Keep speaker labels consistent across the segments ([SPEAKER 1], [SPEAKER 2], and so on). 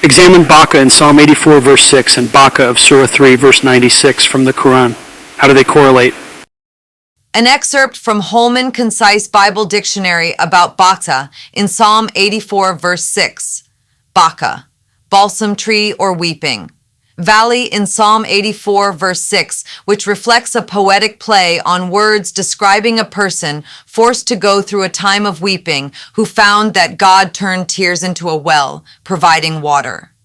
[SPEAKER 1] Examine Bakkah in Psalm 84, verse 6, and Bakkah of Surah 3, verse 96 from the Quran. How do they correlate?
[SPEAKER 2] An excerpt from Holman Concise Bible Dictionary about Bakkah in Psalm 84, verse 6. Bakkah, balsam tree or weeping. Valley in Psalm 84, verse 6, which reflects a poetic play on words describing a person forced to go through a time of weeping who found that God turned tears into a well, providing water.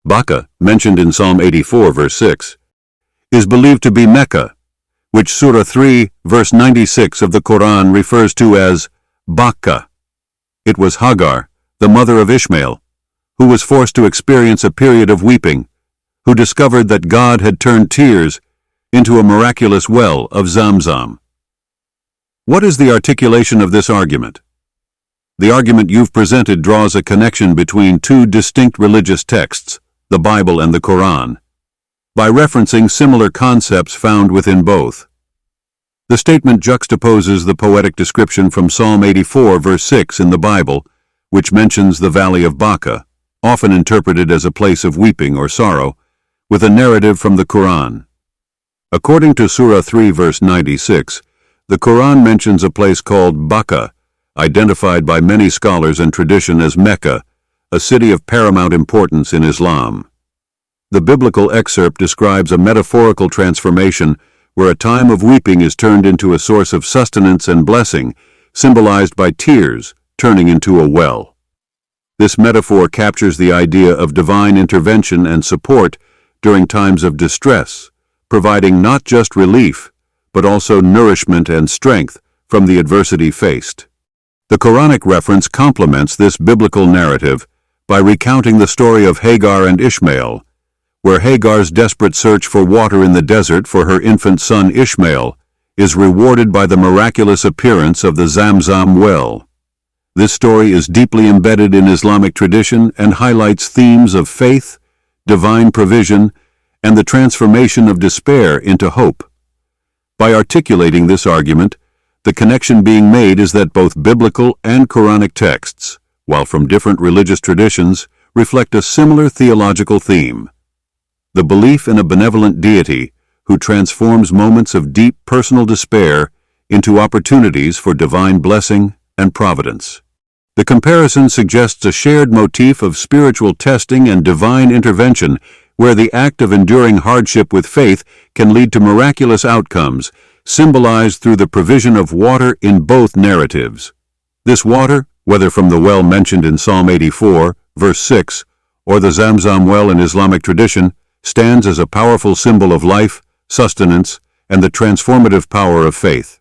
[SPEAKER 3] Bakkah, mentioned in Psalm 84, verse 6, is believed to be Mecca, which Surah 3, verse 96 of the Quran refers to as Bakkah. It was Hagar, the mother of Ishmael, who was forced to experience a period of weeping, who discovered that God had turned tears into a miraculous well of Zamzam. What is the articulation of this argument? The argument you've presented draws a connection between two distinct religious texts, the Bible and the Quran, by referencing similar concepts found within both. The statement juxtaposes the poetic description from Psalm 84, verse 6 in the Bible, which mentions the Valley of Baca, often interpreted as a place of weeping or sorrow, with a narrative from the Quran. According to Surah 3, verse 96, the Quran mentions a place called Bakkah, identified by many scholars and tradition as Mecca, a city of paramount importance in Islam. The biblical excerpt describes a metaphorical transformation where a time of weeping is turned into a source of sustenance and blessing, symbolized by tears turning into a well. This metaphor captures the idea of divine intervention and support during times of distress, providing not just relief, but also nourishment and strength from the adversity faced. The Quranic reference complements this biblical narrative by recounting the story of Hagar and Ishmael, where Hagar's desperate search for water in the desert for her infant son Ishmael is rewarded by the miraculous appearance of the Zamzam well. This story is deeply embedded in Islamic tradition and highlights themes of faith, divine provision, and the transformation of despair into hope. By articulating this argument, the connection being made is that both biblical and Quranic texts, while from different religious traditions, reflect a similar theological theme: the belief in a benevolent deity who transforms moments of deep personal despair into opportunities for divine blessing and providence. The comparison suggests a shared motif of spiritual testing and divine intervention, where the act of enduring hardship with faith can lead to miraculous outcomes, symbolized through the provision of water in both narratives. This water, whether from the well mentioned in Psalm 84, verse 6, or the Zamzam well in Islamic tradition, stands as a powerful symbol of life, sustenance, and the transformative power of faith.